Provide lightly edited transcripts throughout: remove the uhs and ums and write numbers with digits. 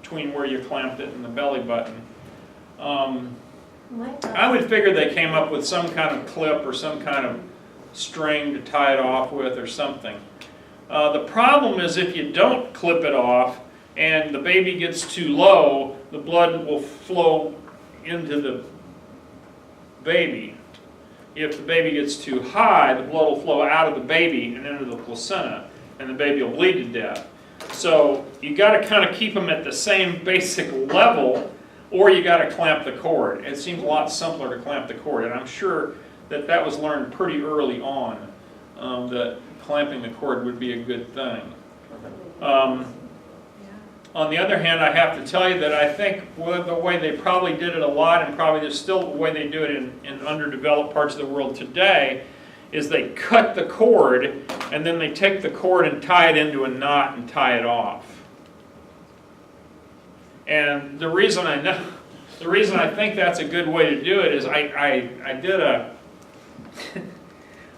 between where you clamped it and the belly button. I would figure they came up with some kind of clip or some kind of string to tie it off with or something. The problem is if you don't clip it off and the baby gets too low, the blood will flow into the baby. If the baby gets too high, the blood will flow out of the baby and into the placenta, and the baby will bleed to death. So you got to kind of keep them at the same basic level, or you got to clamp the cord. It seems a lot simpler to clamp the cord, and I'm sure that that was learned pretty early on, that clamping the cord would be a good thing. On the other hand, I have to tell you that I think the way they probably did it a lot, and probably there's still the way they do it in underdeveloped parts of the world today, is they cut the cord and then they take the cord and tie it into a knot and tie it off. And the reason I think that's a good way to do it is I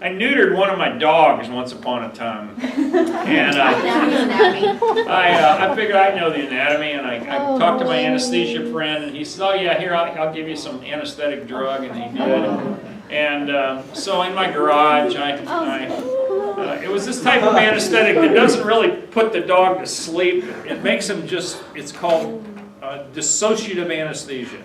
neutered one of my dogs once upon a time, and I figured I know the anatomy, and I talked to my anesthesia friend, and he said, "Oh yeah, here I'll give you some anesthetic drug," and he did. And so in my garage, it was this type of anesthetic that doesn't really put the dog to sleep. It makes him it's called dissociative anesthesia.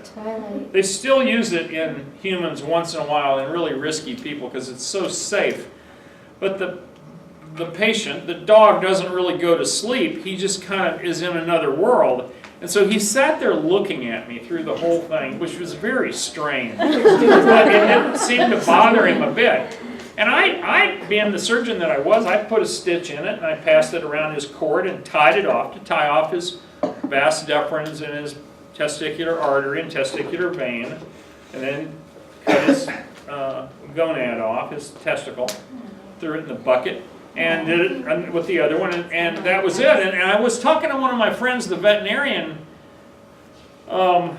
They still use it in humans once in a while in really risky people because it's so safe. But the patient, the dog, doesn't really go to sleep. He just kind of is in another world. And so he sat there looking at me through the whole thing, which was very strange. But it didn't seem to bother him a bit. And I, being the surgeon that I was, I put a stitch in it and I passed it around his cord and tied it off to tie off his vas deferens in his testicular artery and testicular vein, and then cut his gonad off, his testicle, threw it in the bucket, and did it with the other one, and that was it. And I was talking to one of my friends, the veterinarian, a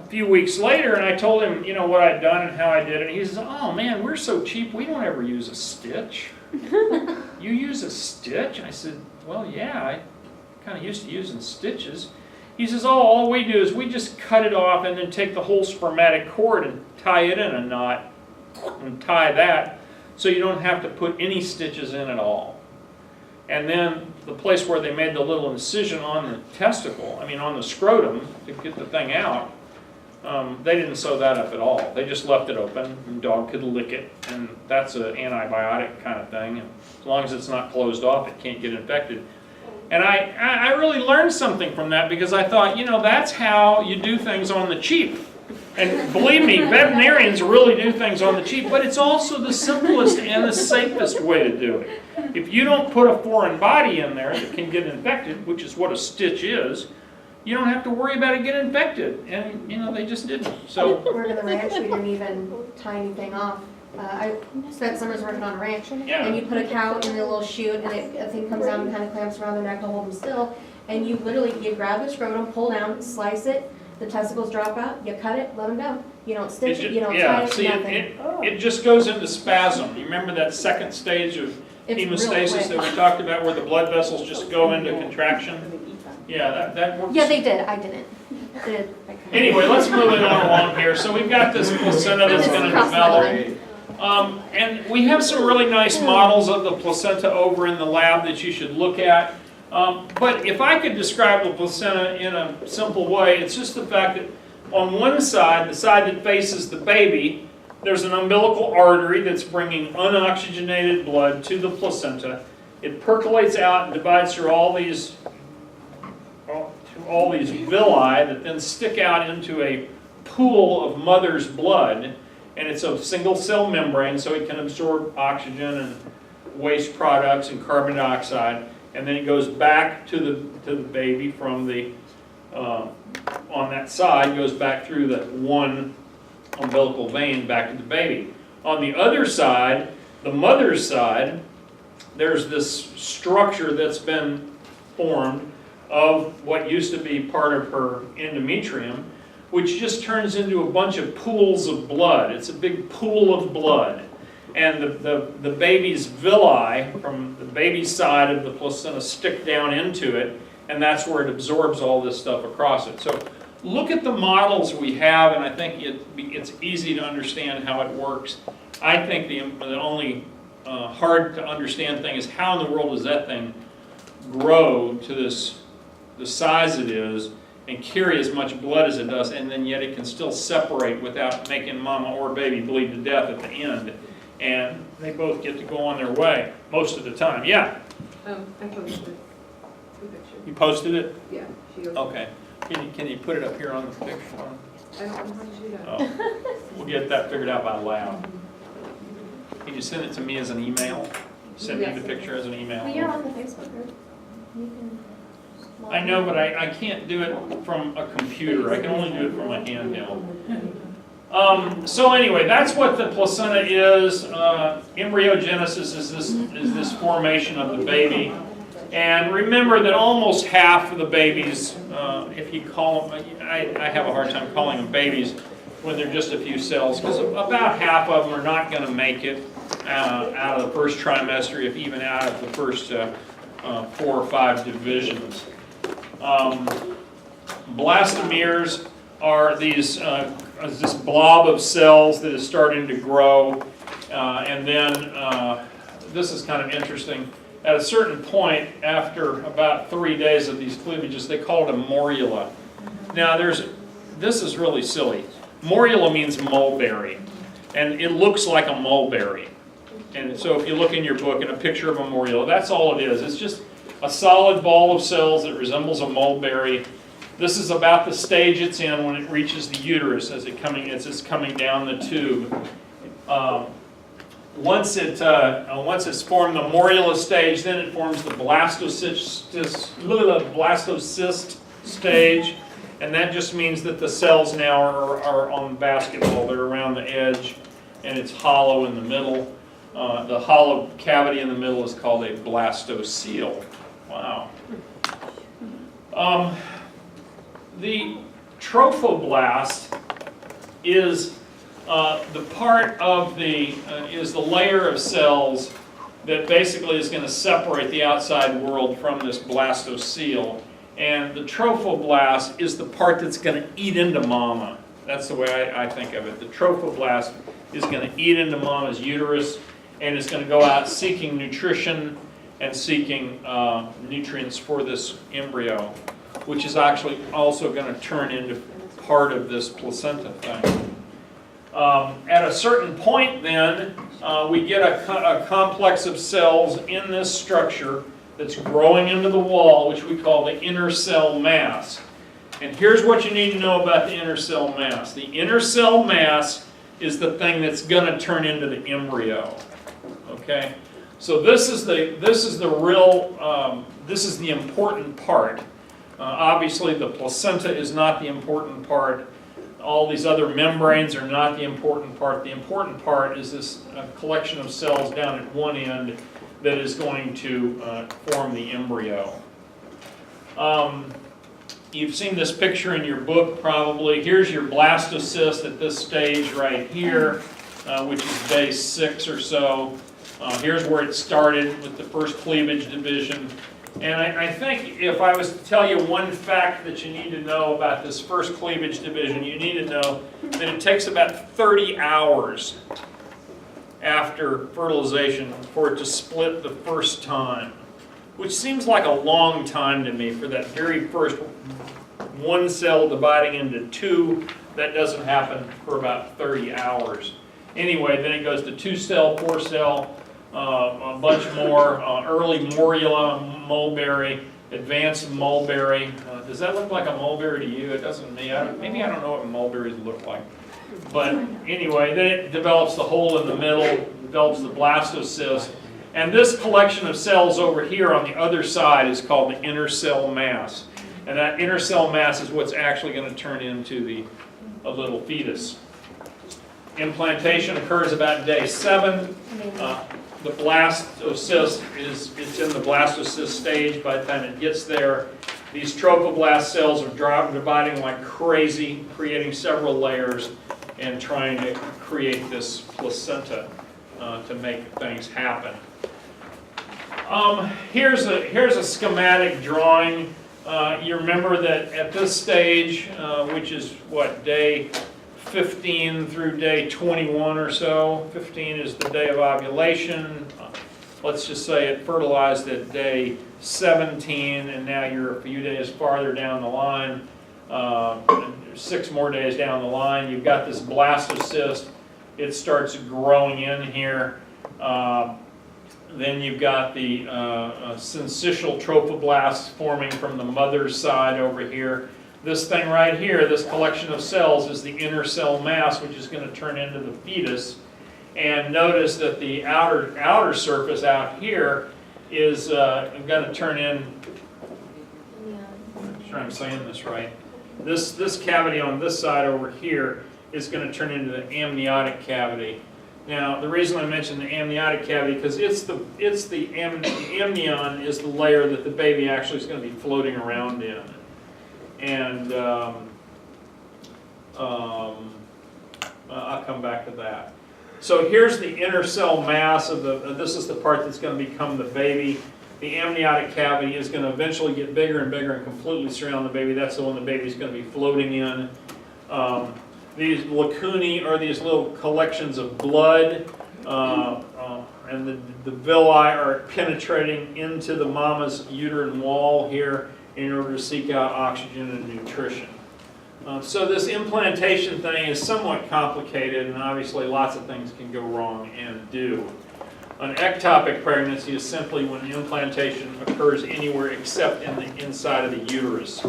few weeks later, and I told him, what I'd done and how I did it, and he says, "Oh man, we're so cheap, we don't ever use a stitch." "You use a stitch?" I said, "Well, yeah, I kind of used to using stitches." He says, "Oh, all we do is we just cut it off and then take the whole spermatic cord and tie it in a knot and tie that so you don't have to put any stitches in at all." And then the place where they made the little incision on the testicle, on the scrotum to get the thing out, they didn't sew that up at all. They just left it open and the dog could lick it, and that's an antibiotic kind of thing. And as long as it's not closed off, it can't get infected. And I really learned something from that because I thought, that's how you do things on the cheap. And believe me, veterinarians really do things on the cheap, but it's also the simplest and the safest way to do it. If you don't put a foreign body in there that can get infected, which is what a stitch is, you don't have to worry about it getting infected. And, they just didn't. So working on the ranch, we didn't even tie anything off. I spent summers working on a ranch, and you put a cow in a little chute, and a thing comes down and kind of clamps around their neck to hold them still, and you grab the scrotum, pull down, slice it, the testicles drop out, you cut it, let them go. You don't stitch it, you don't tie it, nothing. It just goes into spasm. You remember that second stage of hemostasis that we talked about where the blood vessels just go into contraction? Yeah, that works. Yeah, they did. I didn't. Anyway, let's move it on along here. So we've got this placenta that's going to develop. And we have some really nice models of the placenta over in the lab that you should look at. But if I could describe the placenta in a simple way, it's just the fact that on one side, the side that faces the baby, there's an umbilical artery that's bringing unoxygenated blood to the placenta. It percolates out and divides through all these villi that then stick out into a pool of mother's blood. And it's a single cell membrane, so it can absorb oxygen and waste products and carbon dioxide. And then it goes back to the baby from the, on that side, goes back through that one umbilical vein back to the baby. On the other side, the mother's side, there's this structure that's been formed of what used to be part of her endometrium, which just turns into a bunch of pools of blood. It's a big pool of blood. And the baby's villi from the baby's side of the placenta stick down into it, and that's where it absorbs all this stuff across it. So look at the models we have, and I think it's easy to understand how it works. I think the only hard to understand thing is how in the world does that thing grow to the size it is and carry as much blood as it does, and then yet it can still separate without making mama or baby bleed to death at the end. And they both get to go on their way most of the time. Yeah? I posted the picture. You posted it? Yeah, she goes. Okay. Can you put it up here on the picture? I don't know how to do that. Oh. We'll get that figured out by lab. Can you send it to me as an email? Send me the picture as an email. Well, you're on the Facebook group. You can. I know, but I can't do it from a computer. I can only do it from a handheld. So anyway, that's what the placenta is. Embryogenesis is this formation of the baby. And remember that almost half of the babies, if you call them, I have a hard time calling them babies when they're just a few cells, because about half of them are not going to make it out of the first trimester, if even out of the first 4 or 5 divisions. Blastomeres are this blob of cells that is starting to grow, and then this is kind of interesting. At a certain point, after about 3 days of these cleavages, they call it a morula. Now, this is really silly. Morula means mulberry, and it looks like a mulberry. And so if you look in your book at a picture of a morula, that's all it is. It's just a solid ball of cells that resembles a mulberry. This is about the stage it's in when it reaches the uterus as it's coming down the tube. Once it's formed the morula stage, then it forms the blastocyst stage, and that just means that the cells now are on basketball. They're around the edge, and it's hollow in the middle. The hollow cavity in the middle is called a blastocele. Wow. The trophoblast is the part of is the layer of cells that basically is going to separate the outside world from this blastocele. And the trophoblast is the part that's going to eat into mama. That's the way I think of it. The trophoblast is going to eat into mama's uterus, and it's going to go out seeking nutrition and seeking nutrients for this embryo, which is actually also going to turn into part of this placenta thing. At a certain point then, we get a complex of cells in this structure that's growing into the wall, which we call the inner cell mass. And here's what you need to know about the inner cell mass. The inner cell mass is the thing that's going to turn into the embryo. Okay? So this is the important part. Obviously, the placenta is not the important part. All these other membranes are not the important part. The important part is this collection of cells down at one end that is going to form the embryo. You've seen this picture in your book probably. Here's your blastocyst at this stage right here, which is day 6 or so. Here's where it started with the first cleavage division. And I think if I was to tell you one fact that you need to know about this first cleavage division, you need to know that it takes about 30 hours after fertilization for it to split the first time, which seems like a long time to me for that very first one cell dividing into 2. That doesn't happen for about 30 hours. Anyway, then it goes to 2-cell, 4-cell, a bunch more, early morula, mulberry, advanced mulberry. Does that look like a mulberry to you? It doesn't to me. Maybe I don't know what mulberries look like. But anyway, then it develops the hole in the middle, develops the blastocyst. And this collection of cells over here on the other side is called the inner cell mass. And that inner cell mass is what's actually going to turn into a little fetus. Implantation occurs about day 7. The blastocyst it's in the blastocyst stage. By the time it gets there, these trophoblast cells are dividing like crazy, creating several layers and trying to create this placenta to make things happen. Here's a schematic drawing You remember that at this stage, which is what, day 15 through day 21 or so, 15 is the day of ovulation. Let's just say it fertilized at day 17, and now you're a few days farther down the line, 6 more days down the line. You've got this blastocyst. It starts growing in here. Then you've got the syncytial trophoblasts forming from the mother's side over here. This thing right here, this collection of cells, is the inner cell mass, which is going to turn into the fetus. And notice that the outer surface out here is going to turn in. I'm sure I'm saying this right. This cavity on this side over here is going to turn into the amniotic cavity. Now, the reason I mentioned the amniotic cavity because the amnion is the layer that the baby actually is going to be floating around in, and I'll come back to that. So here's the inner cell mass of this is the part that's going to become the baby. The amniotic cavity is going to eventually get bigger and bigger and completely surround the baby. That's the one the baby's going to be floating in. These lacunae are these little collections of blood, and the villi are penetrating into the mama's uterine wall here in order to seek out oxygen and nutrition. So this implantation thing is somewhat complicated, and obviously lots of things can go wrong and do. An ectopic pregnancy is simply when the implantation occurs anywhere except in the inside of the uterus.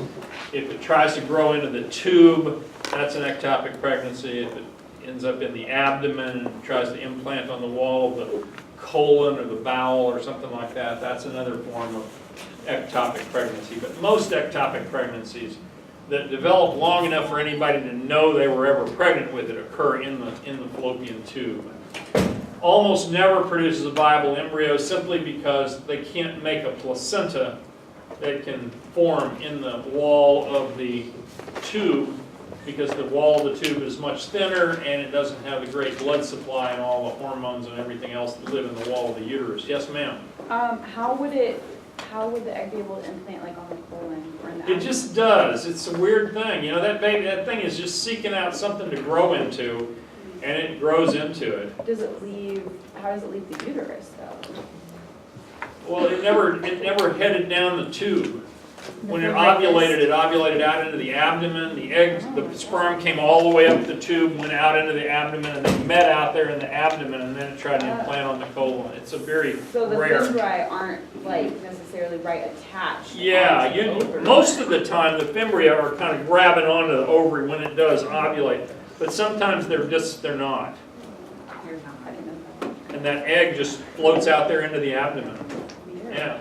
If it tries to grow into the tube, that's an ectopic pregnancy. If it ends up in the abdomen and tries to implant on the wall of the colon or the bowel or something like that, that's another form of ectopic pregnancy. But most ectopic pregnancies that develop long enough for anybody to know they were ever pregnant with it occur in the fallopian tube. Almost never produces a viable embryo simply because they can't make a placenta that can form in the wall of the tube, because the wall of the tube is much thinner and it doesn't have the great blood supply and all the hormones and everything else that live in the wall of the uterus. Yes, ma'am? How would the egg be able to implant like on the colon or in the It just does. It's a weird thing. You know, that thing is just seeking out something to grow into, and it grows into it. how does it leave the uterus though? Well, it never headed down the tube. When it ovulated out into the abdomen. The egg, the sperm came all the way up the tube, went out into the abdomen, and then met out there in the abdomen, and then it tried to implant on the colon. It's a very So the rare. fimbriae aren't like necessarily right attached. Yeah, onto the ovary. most of the time the fimbria are kind of grabbing onto the ovary when it does ovulate, but sometimes they're not. I didn't know that. And that egg just floats out there into the abdomen. Yeah.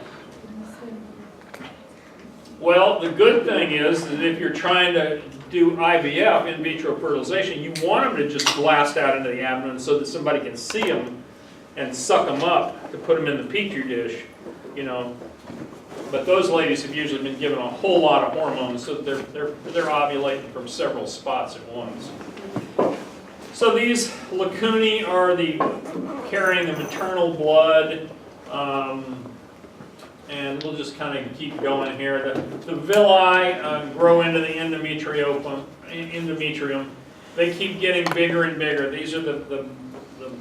Well, the good thing is that if you're trying to do IVF, in vitro fertilization, you want them to just blast out into the abdomen so that somebody can see them and suck them up to put them in the petri dish, you know. But those ladies have usually been given a whole lot of hormones, so they're ovulating from several spots at once. So these lacunae are carrying the maternal blood. And we'll just kind of keep going here. The villi grow into the endometrium. They keep getting bigger and bigger. These are the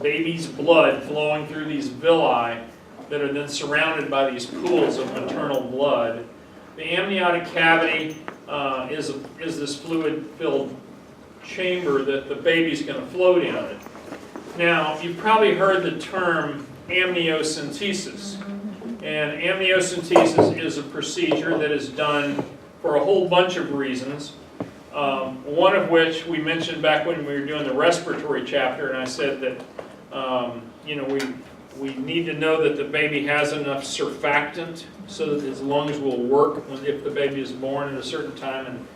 baby's blood flowing through these villi that are then surrounded by these pools of maternal blood. The amniotic cavity is this fluid-filled chamber that the baby's going to float in. Now, you've probably heard the term amniocentesis. And amniocentesis is a procedure that is done for a whole bunch of reasons. One of which we mentioned back when we were doing the respiratory chapter, and I said that we need to know that the baby has enough surfactant so that his lungs will work if the baby is born at a certain time, and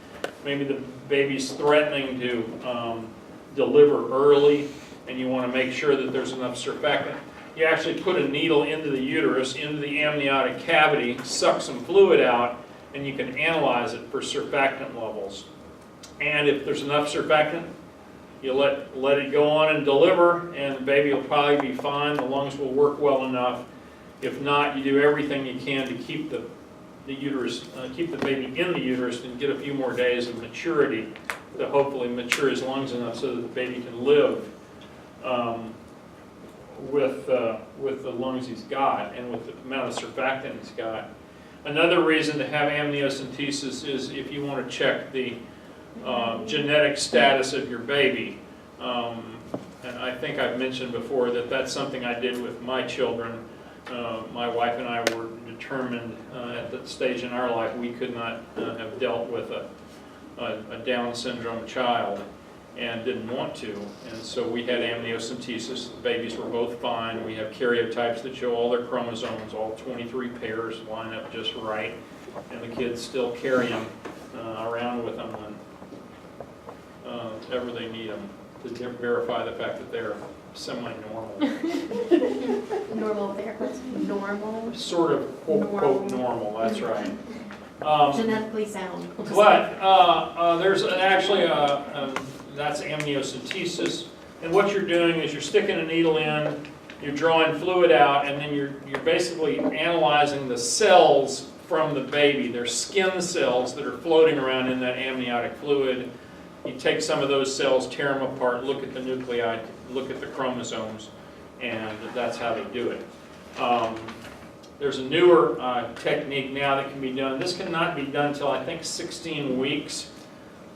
maybe the baby's threatening to deliver early, and you want to make sure that there's enough surfactant. You actually put a needle into the uterus, into the amniotic cavity, suck some fluid out, and you can analyze it for surfactant levels. And if there's enough surfactant, you let it go on and deliver, and the baby will probably be fine. The lungs will work well enough. If not, you do everything you can to keep the the uterus, keep the baby in the uterus and get a few more days of maturity to hopefully mature his lungs enough so that the baby can live with the lungs he's got and with the amount of surfactant he's got. Another reason to have amniocentesis is if you want to check the genetic status of your baby. And I think I've mentioned before that that's something I did with my children. My wife and I were determined at that stage in our life we could not have dealt with a Down syndrome child and didn't want to. And so we had amniocentesis. The babies were both fine. We have karyotypes that show all their chromosomes, all 23 pairs line up just right. And the kids still carry them around with them whenever they need them to verify the fact that they're semi-normal. Normal there, that's normal. Sort of quote normal, that's right. Genetically sound. We'll just But there's actually that's amniocentesis, and what you're doing is you're sticking a needle in, you're drawing fluid out, and then you're basically analyzing the cells from the baby. They're skin cells that are floating around in that amniotic fluid. You take some of those cells, tear them apart, look at the nuclei, look at the chromosomes, and that's how they do it. There's a newer technique now that can be done. This cannot be done until I think 16 weeks.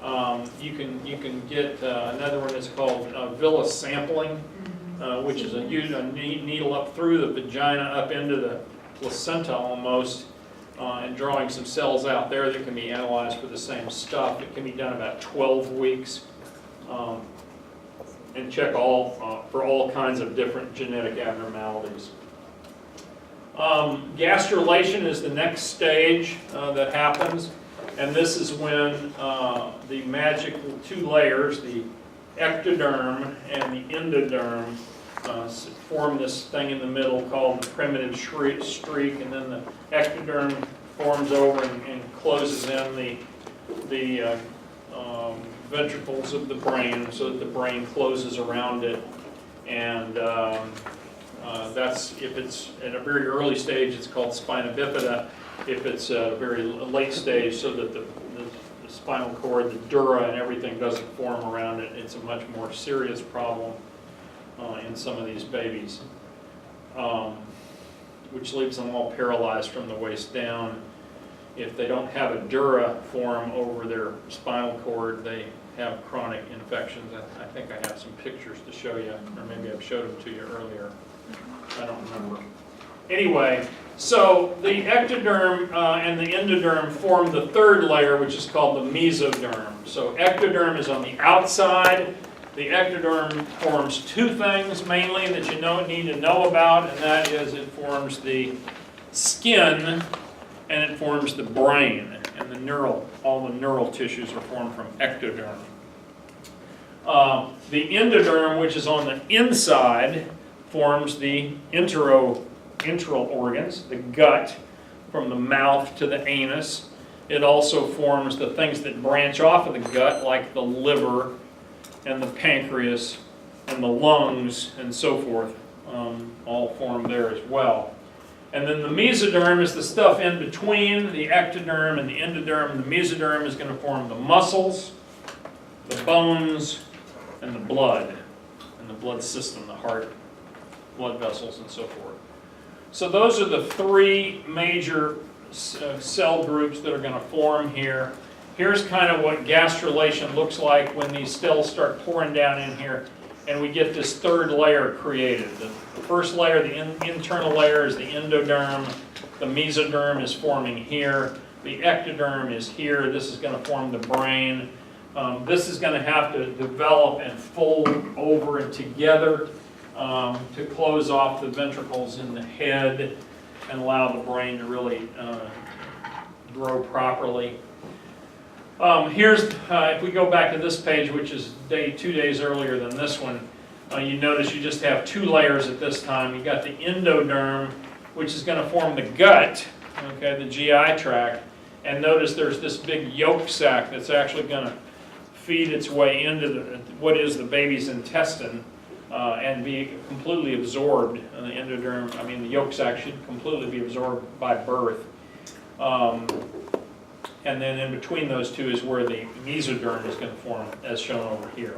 You can get another one that's called villus sampling, which is a needle up through the vagina, up into the placenta almost, and drawing some cells out there that can be analyzed for the same stuff. It can be done about 12 weeks, and check for all kinds of different genetic abnormalities. Gastrulation is the next stage that happens, and this is when the magic two layers, the ectoderm and the endoderm, form this thing in the middle called the primitive streak, and then the ectoderm forms over and closes in the ventricles of the brain so that the brain closes around it. And that's, if it's at a very early stage, it's called spina bifida. If it's a very late stage, so that the spinal cord, the dura and everything doesn't form around it, it's a much more serious problem in some of these babies, which leaves them all paralyzed from the waist down. If they don't have a dura form over their spinal cord, they have chronic infections. I think I have some pictures to show you, or maybe I've showed them to you earlier. I don't remember. Anyway, so the ectoderm and the endoderm form the third layer, which is called the mesoderm. So ectoderm is on the outside. The ectoderm forms two things mainly that you need to know about, and that is it forms the skin and it forms the brain, and all the neural tissues are formed from ectoderm. The endoderm, which is on the inside, forms the enteral organs, the gut, from the mouth to the anus. It also forms the things that branch off of the gut, like the liver and the pancreas and the lungs and so forth, all form there as well. And then the mesoderm is the stuff in between the ectoderm and the endoderm. The mesoderm is going to form the muscles, the bones, and the blood, and the blood system, the heart, blood vessels, and so forth. So those are the three major cell groups that are going to form here. Here's kind of what gastrulation looks like when these cells start pouring down in here, and we get this third layer created. The first layer, the internal layer, is the endoderm. The mesoderm is forming here. The ectoderm is here. This is going to form the brain. This is going to have to develop and fold over and together to close off the ventricles in the head and allow the brain to really grow properly. Here's, if we go back to this page, which is 2 days earlier than this one, you notice you just have two layers at this time. You've got the endoderm, which is going to form the gut, okay, the GI tract. And notice there's this big yolk sac that's actually going to feed its way into what is the baby's intestine and be completely absorbed. The endoderm, the yolk sac should completely be absorbed by birth. And then in between those two is where the mesoderm is going to form, as shown over here.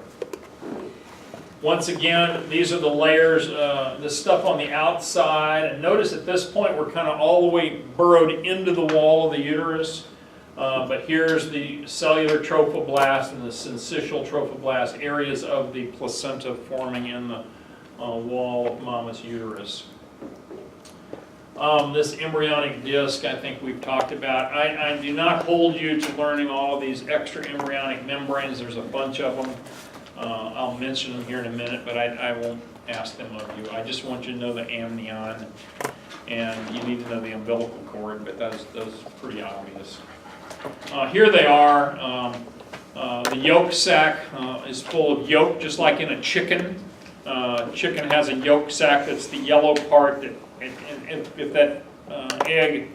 Once again, these are the layers, the stuff on the outside. And notice at this point we're kind of all the way burrowed into the wall of the uterus. But here's the cellular trophoblast and the syncytial trophoblast, areas of the placenta forming in the wall of mama's uterus. This embryonic disc, I think we've talked about. I do not hold you to learning all of these extra embryonic membranes. There's a bunch of them. I'll mention them here in a minute, but I won't ask them of you. I just want you to know the amnion, and you need to know the umbilical cord, but those are pretty obvious. Here they are. The yolk sac is full of yolk, just like in a chicken. Chicken has a yolk sac that's the yellow part that, if that egg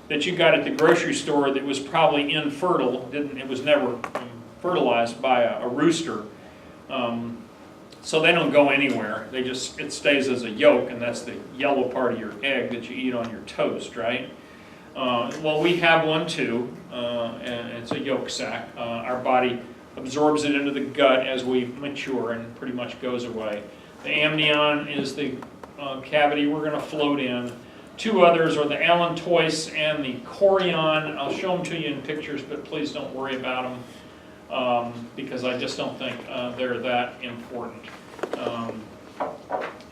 that you got at the grocery store that was probably infertile, it was never fertilized by a rooster, so they don't go anywhere. It stays as a yolk, and that's the yellow part of your egg that you eat on your toast, right? Well, we have one too, and it's a yolk sac. Our body absorbs it into the gut as we mature and pretty much goes away. The amnion is the cavity we're going to float in. Two others are the allantois and the chorion. I'll show them to you in pictures, but please don't worry about them because I just don't think they're that important.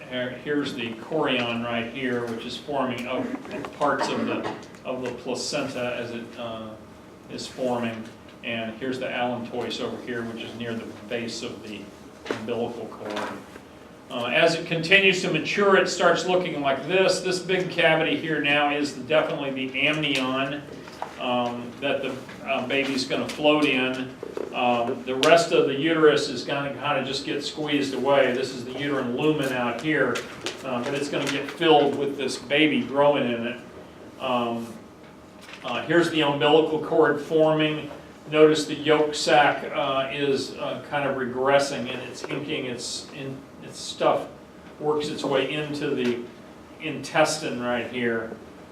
Here's the chorion right here, which is forming of parts of the placenta as it is forming. And here's the allantois over here, which is near the base of the umbilical cord. As it continues to mature, it starts looking like this. This big cavity here now is definitely the amnion that the baby's going to float in. The rest of the uterus is going to kind of just get squeezed away. This is the uterine lumen out here, but it's going to get filled with this baby growing in it. Here's the umbilical cord forming. Notice the yolk sac is kind of regressing, and it's inking, its stuff works its way into the intestine right here.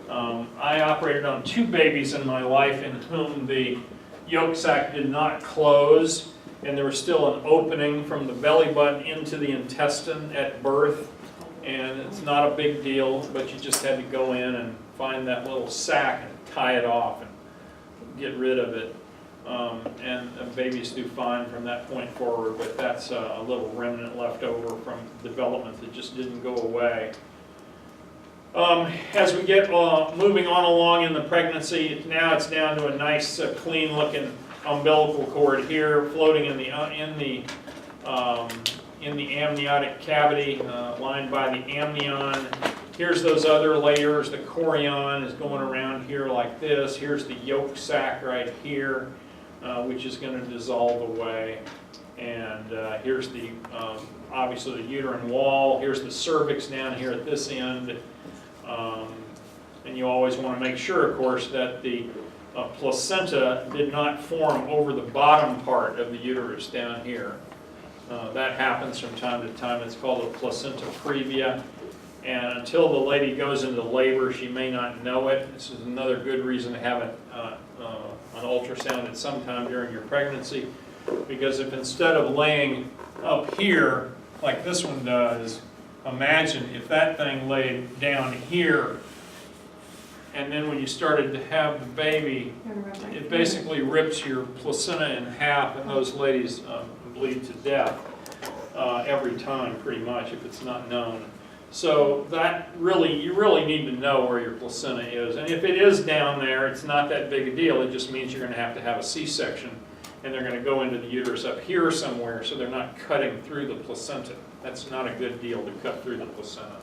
I operated on 2 babies in my life in whom the yolk sac did not close, and there was still an opening from the belly button into the intestine at birth. And it's not a big deal, but you just had to go in and find that little sac and tie it off and get rid of it. And babies do fine from that point forward, but that's a little remnant left over from development that just didn't go away. As we get moving on along in the pregnancy, now it's down to a nice, clean looking umbilical cord here, floating in the amniotic cavity, lined by the amnion. Here's those other layers. The chorion is going around here like this. Here's the yolk sac right here, which is going to dissolve away. And here's the, obviously the uterine wall. Here's the cervix down here at this end. And you always want to make sure, of course, that the placenta did not form over the bottom part of the uterus down here. That happens from time to time. It's called a placenta previa. And until the lady goes into labor, she may not know it. This is another good reason to have an ultrasound at some time during your pregnancy. Because if instead of laying up here, like this one does, imagine if that thing laid down here, and then when you started to have the baby, it basically rips your placenta in half, and those ladies bleed to death every time, pretty much, if it's not known. So that you really need to know where your placenta is. And if it is down there, it's not that big a deal. It just means you're going to have a C-section, and they're going to go into the uterus up here somewhere, so they're not cutting through the placenta. That's not a good deal to cut through the placenta.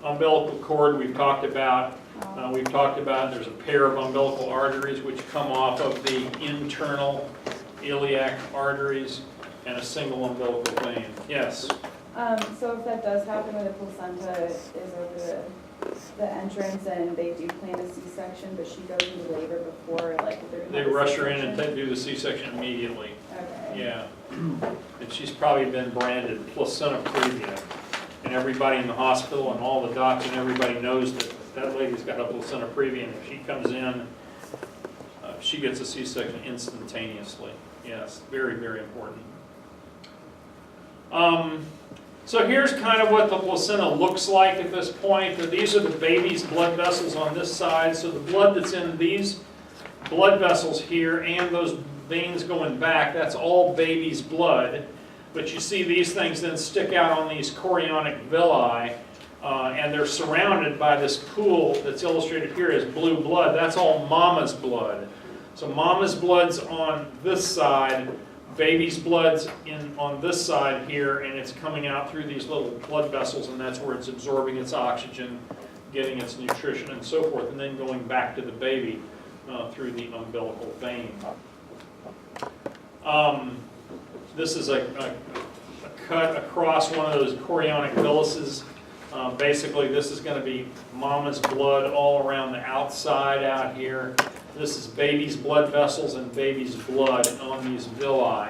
Umbilical cord we've talked about. There's a pair of umbilical arteries which come off of the internal iliac arteries and a single umbilical vein. Yes? So if that does happen where the placenta is over the entrance and they do plan a C-section, but she goes into labor before, like, they rush her in and do the C-section immediately. Okay. Yeah. And she's probably been branded placenta previa. And everybody in the hospital and all the docs and everybody knows that that lady's got a placenta previa, and if she comes in, she gets a C-section instantaneously. Yes, very, very important. So here's kind of what the placenta looks like at this point. These are the baby's blood vessels on this side. So the blood that's in these blood vessels here and those veins going back, that's all baby's blood. But you see these things then stick out on these chorionic villi, and they're surrounded by this pool that's illustrated here as blue blood. That's all mama's blood. So mama's blood's on this side, baby's blood's on this side here, and it's coming out through these little blood vessels, and that's where it's absorbing its oxygen, getting its nutrition and so forth, and then going back to the baby through the umbilical vein. This is a cut across one of those chorionic villus. Basically, this is going to be mama's blood all around the outside out here. This is baby's blood vessels and baby's blood on these villi.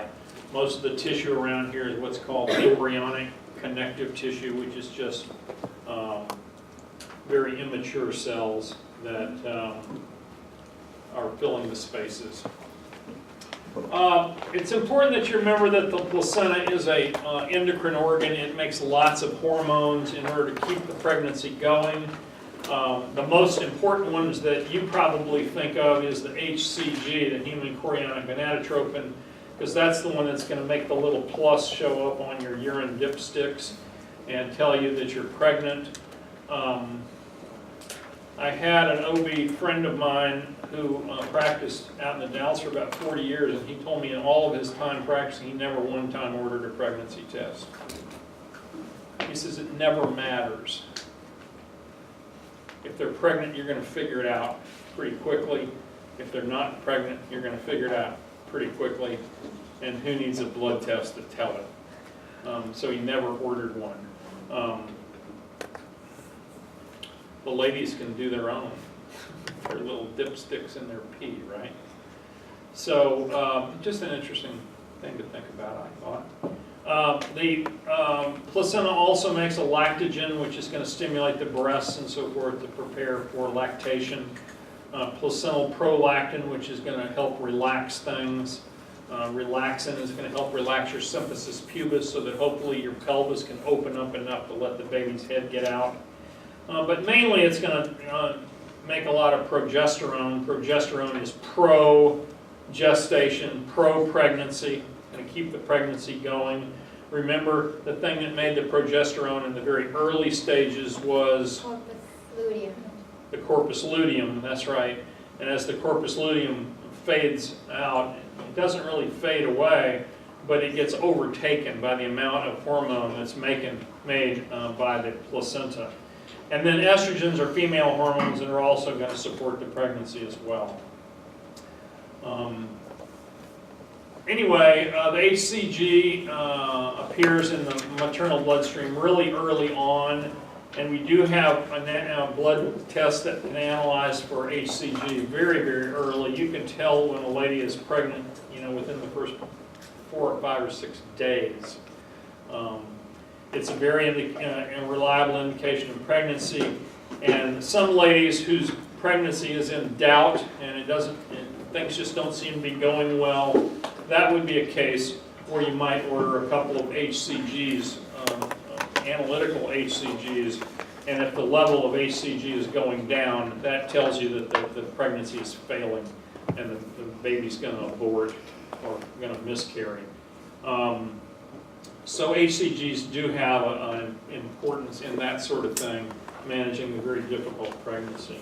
Most of the tissue around here is what's called embryonic connective tissue, which is just very immature cells that are filling the spaces. It's important that you remember that the placenta is a endocrine organ. It makes lots of hormones in order to keep the pregnancy going. The most important ones that you probably think of is the HCG, the human chorionic gonadotropin, because that's the one that's going to make the little plus show up on your urine dipsticks and tell you that you're pregnant. I had an OB friend of mine who practiced out in the Dalles for about 40 years, and he told me in all of his time practicing, he never one time ordered a pregnancy test. He says it never matters. If they're pregnant, you're going to figure it out pretty quickly. If they're not pregnant, you're going to figure it out pretty quickly. And who needs a blood test to tell it? So he never ordered one. The ladies can do their own. Their little dipsticks in their pee, right? So just an interesting thing to think about, I thought. The placenta also makes a lactogen, which is going to stimulate the breasts and so forth to prepare for lactation. Placental prolactin, which is going to help relax things. Relaxin is going to help relax your symphysis pubis so that hopefully your pelvis can open up enough to let the baby's head get out. But mainly it's going to make a lot of progesterone. Progesterone is pro-gestation, pro-pregnancy, going to keep the pregnancy going. Remember, the thing that made the progesterone in the very early stages was corpus luteum. The corpus luteum, that's right. And as the corpus luteum fades out, it doesn't really fade away, but it gets overtaken by the amount of hormone that's made by the placenta. And then estrogens are female hormones and are also going to support the pregnancy as well. Anyway, the HCG appears in the maternal bloodstream really early on, and we do have a blood test that can analyze for HCG very, very early. You can tell when a lady is pregnant, within the first 4 or 5 or 6 days. It's a very reliable indication of pregnancy, and some ladies whose pregnancy is in doubt and things just don't seem to be going well, that would be a case where you might order a couple of HCGs, analytical HCGs, and if the level of HCG is going down, that tells you that the pregnancy is failing and the baby's going to abort or going to miscarry. So HCGs do have an importance in that sort of thing, managing the very difficult pregnancy.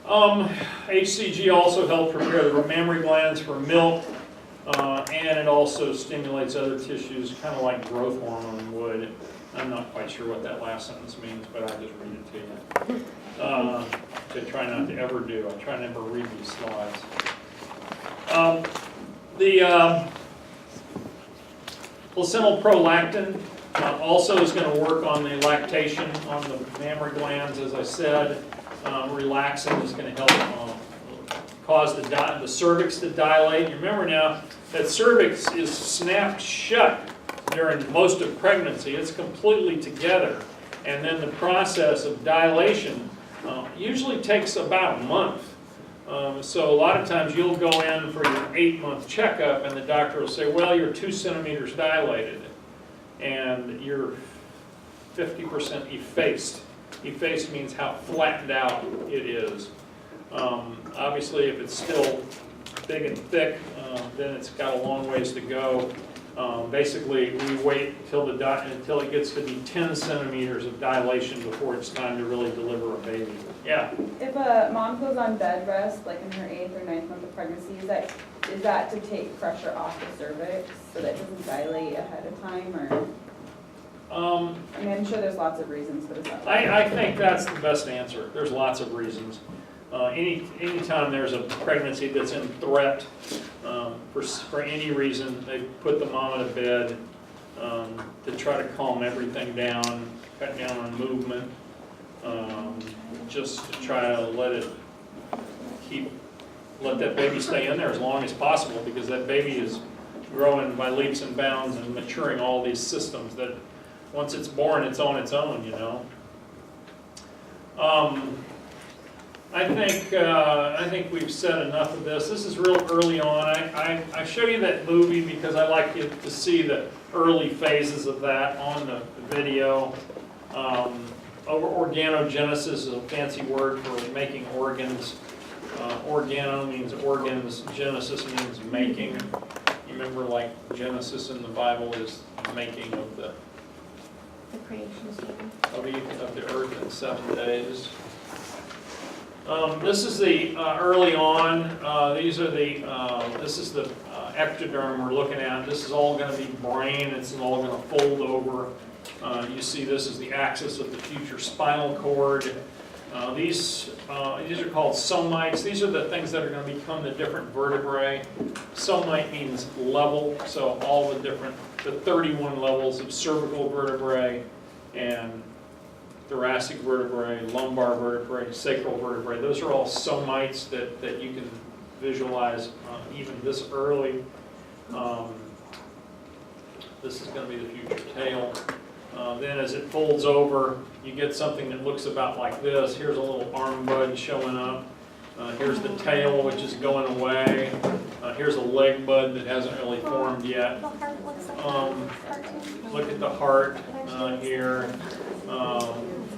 HCG also helps prepare the mammary glands for milk, and it also stimulates other tissues, kind of like growth hormone would. I'm not quite sure what that last sentence means, but I'll just read it to you. To try not to ever do. I try never read these slides. The placental prolactin also is going to work on the lactation on the mammary glands, as I said. Relaxin is going to help cause the cervix to dilate. You remember now that cervix is snapped shut during most of pregnancy. It's completely together. And then the process of dilation usually takes about a month. So a lot of times you'll go in for your 8-month checkup and the doctor will say, well, you're 2 centimeters dilated and you're 50% effaced. Effaced means how flattened out it is. Obviously, if it's still big and thick, then it's got a long ways to go. Basically, we wait until it gets to be 10 centimeters of dilation before it's time to really deliver a baby. Yeah. If a mom goes on bed rest, like in her 8th or 9th month of pregnancy, is that to take pressure off the cervix so that it doesn't dilate ahead of time, or? I mean, I'm sure there's lots of reasons, but is that? I think that's the best answer. There's lots of reasons. Anytime there's a pregnancy that's in threat, for any reason, they put the mom in a bed to try to calm everything down, cut down on movement, just to try to let that baby stay in there as long as possible, because that baby is growing by leaps and bounds and maturing all these systems that once it's born, it's on its own, you know. I think we've said enough of this. This is real early on. I show you that movie because I like you to see the early phases of that on the video. Organogenesis is a fancy word for making organs. Organo means organs. Genesis means making. You remember, like Genesis in the Bible is making of the creation scene. of the earth in 7 days. This is the early on. This is the ectoderm we're looking at. This is all going to be brain. It's all going to fold over. You see, this is the axis of the future spinal cord. These are called somites. These are the things that are going to become the different vertebrae. Somite means level, so all the 31 levels of cervical vertebrae and thoracic vertebrae, lumbar vertebrae, sacral vertebrae. Those are all somites that you can visualize even this early. This is going to be the future tail. Then as it folds over, you get something that looks about like this. Here's a little arm bud showing up. Here's the tail, which is going away. Here's a leg bud that hasn't really formed yet. Look at the heart here.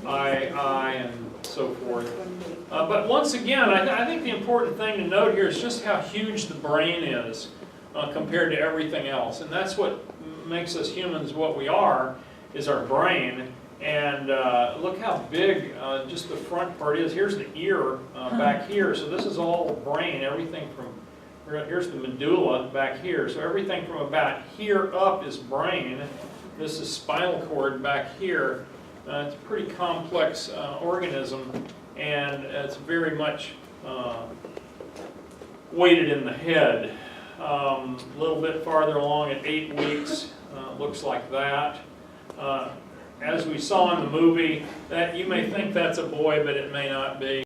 Eye, and so forth. But once again, I think the important thing to note here is just how huge the brain is compared to everything else. And that's what makes us humans what we are, is our brain. And look how big just the front part is. Here's the ear back here. So this is all brain. Everything from, here's the medulla back here. So everything from about here up is brain. This is spinal cord back here. It's a pretty complex organism, and it's very much weighted in the head. A little bit farther along at 8 weeks, looks like that. As we saw in the movie, that you may think that's a boy, but it may not be.